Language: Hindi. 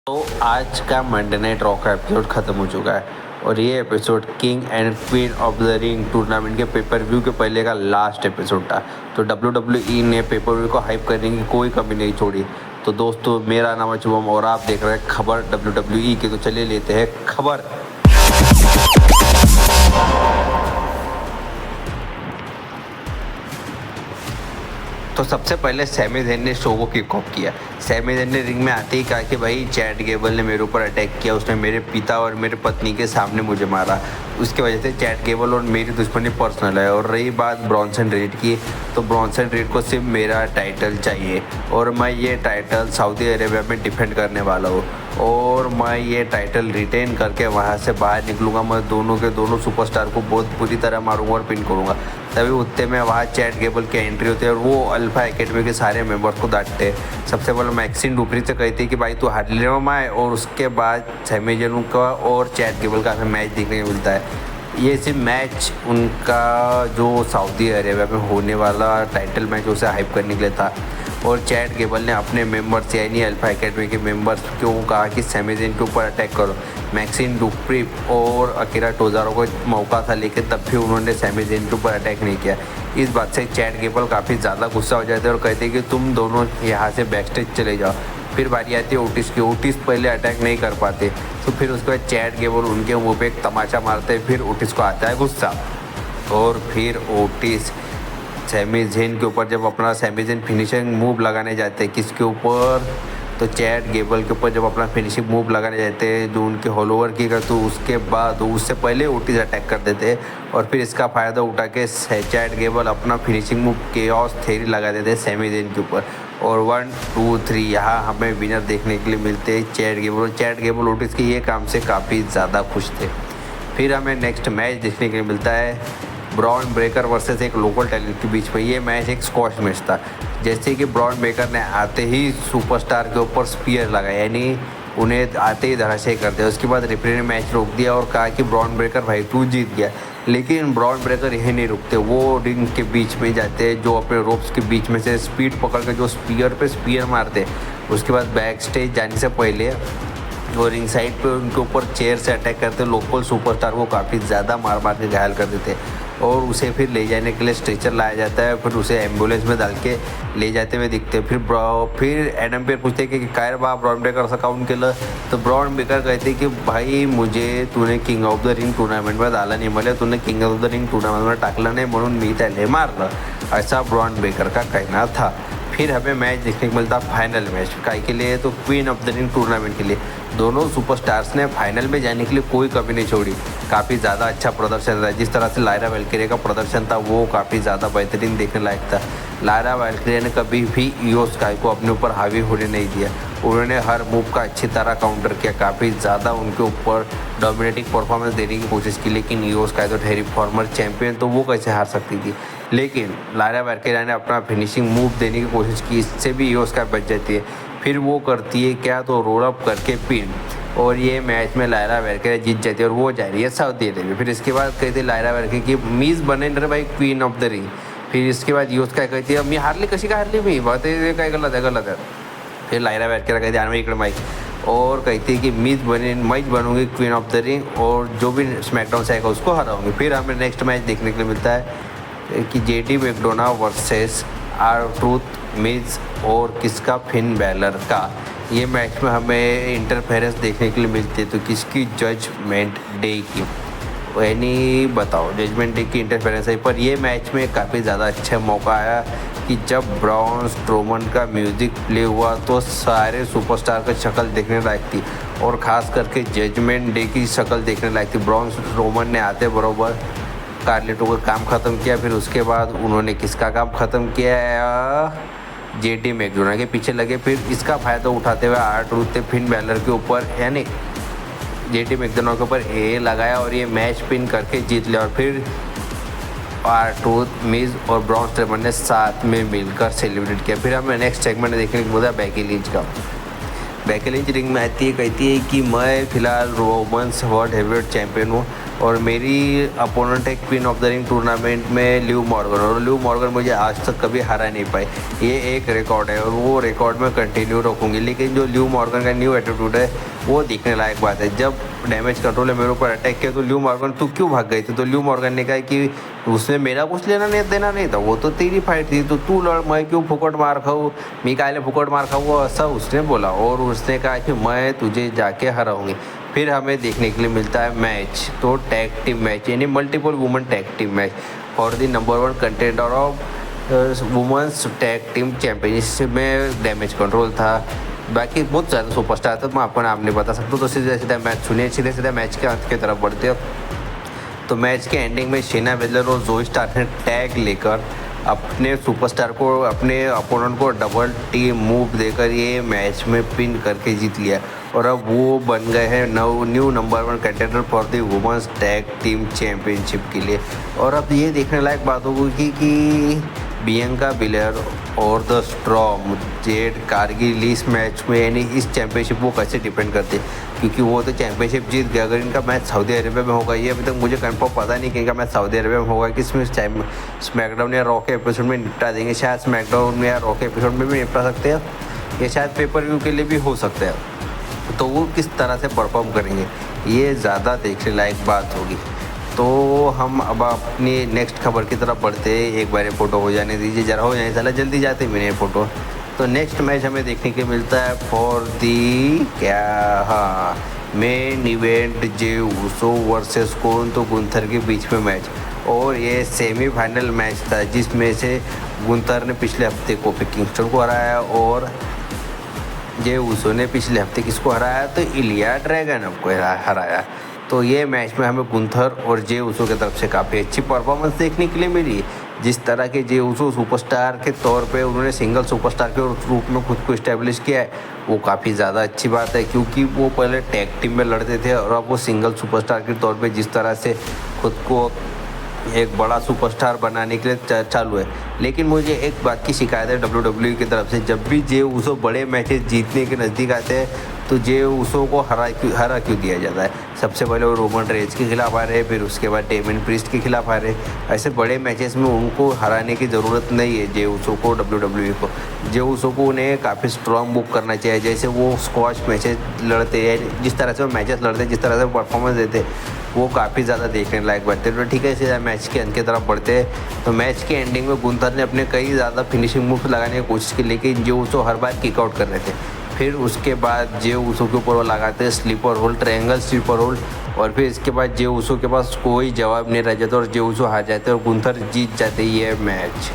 तो आज का मंडे नाइट रॉ का एपिसोड ख़त्म हो चुका है और ये episode king and queen of the ring tournament के पेपर व्यू के पहले का लास्ट एपिसोड था। तो WWE ने पेपर व्यू को हाइप करने की कोई कमी नहीं छोड़ी। तो दोस्तों, मेरा नाम है शुभम और आप देख रहे हैं खबर WWE की। तो चलिए लेते हैं खबर। तो सबसे पहले सैमी ज़ैन ने शो को किक ऑफ किया। सैमी ज़ैन ने रिंग में आते ही कहा कि भाई चैट गेबल ने मेरे ऊपर अटैक किया, उसने मेरे पिता और मेरे पत्नी के सामने मुझे मारा। उसकी वजह से चैट गेबल और मेरी दुश्मनी पर्सनल है। और रही बात ब्रॉन्सन रीड की, तो ब्रॉन्सन रीड को सिर्फ मेरा टाइटल चाहिए और मैं ये टाइटल सऊदी अरेबिया में डिफेंड करने वाला हूँ और मैं ये टाइटल रिटेन करके वहाँ से बाहर निकलूँगा। मैं दोनों के दोनों सुपरस्टार को बहुत बुरी तरह मारूंगा और पिन करूँगा। तभी उतने में वहाँ चैट गेबल की एंट्री होती है और वो अल्फा एकेडमी के सारे मेंबर्स को डांटते हैं। सबसे पहले मैक्सिन डुप्री से कहती है कि भाई तू हार्डली में आए, और उसके बाद सैमी ज़ैन का और चैट गेबल का हमें मैच देखने को मिलता है। ये सिर्फ मैच उनका जो सऊदी अरेबिया में होने वाला टाइटल मैच उसे हाइप करने के लिए था। और चैट गेबल ने अपने मेंबर्स यानी अल्फा एकेडमी के मेंबर्स को कहा कि सैमी ज़ैन के ऊपर अटैक करो। मैक्सिन डुप्री और अकीरा टोजारो को मौका था, लेकिन तब भी उन्होंने सैमी ज़ैन के ऊपर अटैक नहीं किया। इस बात से चैट गेबल काफ़ी ज़्यादा गुस्सा हो जाते हैं और कहते हैं कि तुम दोनों यहाँ से बैकस्टेज चले जाओ। फिर बारी आती है ओटिस की। ओटिस पहले अटैक नहीं कर पाते, तो फिर उसके बाद चैट गेबल उनके मुंह पे एक तमाचा मारते हैं। फिर ओटिस को आता है गुस्सा और फिर ओटिस सैमी ज़ैन के ऊपर जब अपना सैमी ज़ैन फिनिशिंग मूव लगाने जाते हैं, किसके ऊपर, तो चैट गेबल के ऊपर जब अपना फिनिशिंग मूव लगाने जाते हैं जो उनके होलोवर की का, तो उसके बाद उससे पहले ओटिस अटैक कर देते हैं और फिर इसका फ़ायदा उठा के चैट गेबल अपना फिनिशिंग मूव केओस थ्योरी लगा देते हैं सैमी ज़ैन के ऊपर। और 1 2 3 यहाँ हमें विनर देखने के लिए मिलते हैं चैट गेबल। और चैट गेबल ओटिस के ये काम से काफ़ी ज़्यादा खुश थे। फिर हमें नेक्स्ट मैच देखने के लिए मिलता है ब्रॉन ब्रेकर वर्सेस एक लोकल टैलेंट के बीच में। ये मैच एक स्क्वॉश मैच था। जैसे कि ब्रॉन ब्रेकर ने आते ही सुपरस्टार के ऊपर स्पीयर लगाया, यानी उन्हें आते ही धराशायी कर दिया। उसके बाद रेफरी ने मैच रोक दिया और कहा कि ब्रॉन ब्रेकर भाई तू जीत गया। लेकिन ब्रॉन ब्रेकर यही नहीं रुकते, वो रिंग के बीच में जाते हैं, जो अपने रोप्स के बीच में से स्पीड पकड़ के जो स्पीयर पे स्पीयर मारते। उसके बाद बैक स्टेज जाने से पहले वो रिंग साइड पे उनके ऊपर चेयर से अटैक करते, लोकल सुपरस्टार को काफ़ी ज़्यादा मार मार के घायल कर देते और उसे फिर ले जाने के लिए स्ट्रेचर लाया जाता है। फिर उसे एम्बुलेंस में डाल के ले जाते हुए दिखते हैं। फिर एडम पेयर पूछते हैं कि काय बा ब्रॉन ब्रेकर असं काऊन केलं, तो ब्रॉन ब्रेकर कहते कि भाई मुझे तूने किंग ऑफ द रिंग टूर्नामेंटमध्ये डाला नाही, मला तूने किंग ऑफ द रिंग टूर्नामेंटमध्ये टाकलं नाही म्हणून मी त्याला मारलं, ऐसा ब्रॉन ब्रेकर का कहना था। फिर हमें मैच देखने को मिलता फाइनल मैच काय के लिए, तो queen of the ring tournament के लिए। दोनों सुपरस्टार्स ने फाइनल में जाने के लिए कोई कमी नहीं छोड़ी। काफ़ी ज़्यादा अच्छा प्रदर्शन रहा। जिस तरह से लायरा वेल्किरिया का प्रदर्शन था वो काफ़ी ज़्यादा बेहतरीन देखने लायक था। लायरा वेल्किरिया ने कभी भी इयो स्काई को अपने ऊपर हावी होने नहीं दिया। उन्होंने हर मूव का अच्छी तरह काउंटर किया, काफ़ी ज़्यादा उनके ऊपर डोमिनेटिंग परफॉर्मेंस देने की कोशिश की। लेकिन इयो स्काई तो ठहरी फॉर्मर चैंपियन, तो वो कैसे हार सकती थी। लेकिन लायरा वेल्किरिया ने अपना फिनिशिंग मूव देने की कोशिश की, इससे भी इयो स्काई बच जाती है। फिर वो करती है क्या, तो रोल अप करके पिन, और ये मैच में लायरा वेल्किरिया जीत जाती है और वो जा रही है सऊदी अरेबिया। फिर इसके बाद कहते हैं लायरा वेल्किरिया की मीज बने रे भाई क्वीन ऑफ द रिंग। फिर इसके बाद यूज काय कहती है मी हारली, कशी काय हारली मी, बात काय गलत है गलत है। फिर लायरा वेल्किरिया कहती है आने इकडे माइक और कहती है कि मैं बनूंगी क्वीन ऑफ द रिंग और जो भी स्मैकडाउन से आएगा उसको हराऊंगी। फिर हमें नेक्स्ट मैच देखने के लिए मिलता है कि जेडी मैकडोना वर्सेस R-Truth मिज और किसका फिन बैलर का। ये मैच में हमें इंटरफेरेंस देखने के लिए मिलती है, तो किसकी, जजमेंट डे की, यानी बताओ जजमेंट डे की इंटरफेरेंस है। पर ये मैच में काफ़ी ज़्यादा अच्छा मौका आया कि जब ब्रॉन स्ट्रोमन का म्यूज़िक प्ले हुआ तो सारे सुपरस्टार की शक्ल देखने लायक थी और ख़ास करके जजमेंट डे की शक्ल देखने लायक थी। ब्रॉन स्ट्रोमन ने आते बरोबर कार्लेटो का काम ख़त्म किया। फिर उसके बाद उन्होंने किसका काम ख़त्म किया, जेडी मैकडोना के पीछे लगे। फिर इसका फ़ायदा उठाते हुए R-Truth ने फिन बैलर के ऊपर यानी जेडी मैकडोना के ऊपर ए लगाया और ये मैच पिन करके जीत लिया। और फिर R-Truth मिज और ब्रॉन स्ट्रोमन ने साथ में मिलकर सेलिब्रेट किया। फिर हमें नेक्स्ट सेगमेंट देखने को मिला बेकी लिंच का। बेकी लिंच रिंग में आती है, कहती है कि मैं फ़िलहाल वुमेन्स वर्ल्ड हेवीवेट चैम्पियन हूँ और मेरी अपोनेंट है queen of the ring tournament में लिव मॉर्गन, और लिव मॉर्गन मुझे आज तक कभी हरा नहीं पाई। ये एक रिकॉर्ड है और वो रिकॉर्ड में कंटिन्यू रखूँगी। लेकिन जो लिव मॉर्गन का न्यू एटीट्यूड है वो दिखने लायक बात है। जब डैमेज कंट्रोल ने मेरे ऊपर अटैक किया तो लिव मॉर्गन तू क्यों भाग गई थी? तो लिव मॉर्गन ने कहा कि उसमें मेरा कुछ लेना नहीं देना नहीं था, वो तो तेरी फाइट थी, तो तू लड़, मैं क्यों फुकट मार खाऊँ, मी काले फुकट मार खाऊँ, ऐसा उसने बोला। और उसने कहा कि मैं तुझे जाके हराऊँगी। फिर हमें देखने के लिए मिलता है मैच, तो टैग टीम मैच यानी multiple women tag team match for the number 1 contender of women's tag team championship में डैमेज कंट्रोल था। बाकी बहुत ज़्यादा सुपरस्टार था, मैं आपको नाम नहीं बता सकता। तो सीधा सीधा मैच सुनिए, सीधे सीधा मैच के अंत की तरफ बढ़ते हो। तो मैच के एंडिंग में शेना बेजलर और जोई स्टार्क ने टैग लेकर अपने सुपरस्टार को, अपने अपोनेंट को डबल टीम मूव देकर ये मैच में पिन करके जीत लिया। और अब वो बन गए हैं new number 1 contender for the women's tag team championship के लिए। और अब ये देखने लायक बात होगी कि बियंका बिलेयर और द स्ट्रॉम जेड कारगिल इस मैच में यानी इस चैम्पियनशिप को कैसे डिपेंड करते, क्योंकि वो तो चैम्पियनशिप जीत गया। अगर इनका मैच सऊदी अरेबिया में होगा, ये अभी तक मुझे कंफर्म पता नहीं कि इनका मैच सऊदी अरेबिया में होगा कि इसमें स्मैकडाउन या रॉ के एपिसोड में निपटा देंगे। शायद स्मैकडाउन या रॉ के एपिसोड में भी निपटा सकते हैं, या शायद पेपर व्यू के लिए भी हो सकता है। तो वो किस तरह से परफॉर्म करेंगे ये ज़्यादा देखने लायक बात होगी। तो हम अब अपनी नेक्स्ट खबर की तरफ बढ़ते। एक बार फ़ोटो हो जाने दीजिए, ज़रा हो जाए, साला जल्दी जाते मेरे फ़ोटो। तो नेक्स्ट मैच हमें देखने को मिलता है फॉर दी क्या, हाँ, मेन इवेंट जे उसो वर्सेस कौन, तो गुंथर के बीच में मैच। और ये सेमीफाइनल मैच था जिसमें से गुंथर ने पिछले हफ्ते कोफी किंगस्टन को हराया और जे उसो ने पिछले हफ्ते किसको हराया, तो इलिया ड्रैगनव को हराया। तो ये मैच में हमें गुंथर और जे उसो की तरफ से काफ़ी अच्छी परफॉर्मेंस देखने के लिए मिली। जिस तरह के जे उसो सुपरस्टार के तौर पे उन्होंने सिंगल सुपरस्टार के रूप में खुद को इस्टेब्लिश किया है, वो काफ़ी ज़्यादा अच्छी बात है। क्योंकि वो पहले टैग टीम में लड़ते थे और अब वो सिंगल सुपरस्टार के तौर पे जिस तरह से खुद को एक बड़ा सुपरस्टार बनाने के लिए चालू है। लेकिन मुझे एक बात की शिकायत है WWE की तरफ से, जब भी जे उसो बड़े मैचेस जीतने के नज़दीक आते हैं तो जे उसो को हरा क्यों दिया जाता है। सबसे पहले वो रोमन रेंज के खिलाफ आ रहे, फिर उसके बाद डेमियन प्रीस्ट के खिलाफ आ रहे। ऐसे बड़े मैचेस में उनको हराने की ज़रूरत नहीं है जे उसो को, WWE को। जे उसो को उन्हें काफ़ी स्ट्रॉन्ग बुक करना चाहिए। जैसे वो स्क्वॉश मैचेस लड़ते हैं, जिस तरह से वो मैचेस लड़ते हैं, जिस तरह से वो परफॉर्मेंस देते, वो काफ़ी ज़्यादा देखने लायक बनते हैं। तो ठीक है, सीधा मैच के अंत की तरफ बढ़ते हैं। तो मैच के एंडिंग में गुंथर ने अपने कई ज़्यादा फिनिशिंग मूव लगाने की कोशिश की, लेकिन जे उसो हर बार किक आउट कर रहे थे। फिर उसके बाद जे उसो के ऊपर वो लगाते हैं sleeper hold, triangle sleeper hold, और फिर इसके बाद जे उसो के पास कोई जवाब नहीं रह जाता और जे उसो हार जाते और गुंथर जीत जाते ये मैच।